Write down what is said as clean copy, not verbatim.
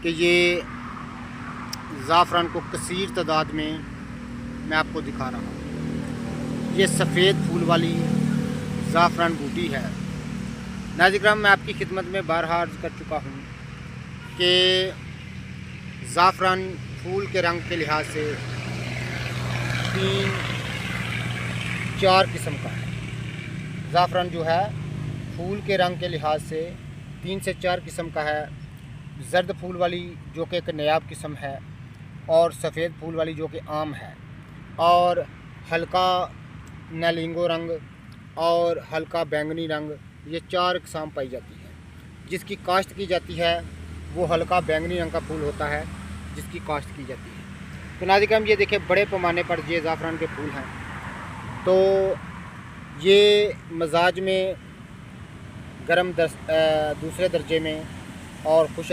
कि ये ज़ाफ़रान को कसीर तादाद में मैं आपको दिखा रहा हूँ। ये सफ़ेद फूल वाली ज़ाफ़रान बूटी है। नाज़रीन, मैं आपकी खिदमत में बारहा अर्ज़ कर चुका हूँ कि ज़ाफ़रान फूल के रंग के लिहाज से 3-4 किस्म का है। ज़ाफ़रान जो है फूल के रंग के लिहाज से 3 से 4 किस्म का है। जर्द फूल वाली जो कि एक नायाब किस्म है, और सफ़ेद फूल वाली जो कि आम है, और हल्का नीलिंगो रंग और हल्का बैंगनी रंग, ये 4 किस्म पाई जाती है। जिसकी काश्त की जाती है वो हल्का बैंगनी रंग का फूल होता है जिसकी काश्त की जाती है। तो नाज़रीन, ये देखिए बड़े पैमाने पर ये ज़ाफ़रान के फूल हैं। तो ये मजाज में गर्म दूसरे दर्जे में और खुश्क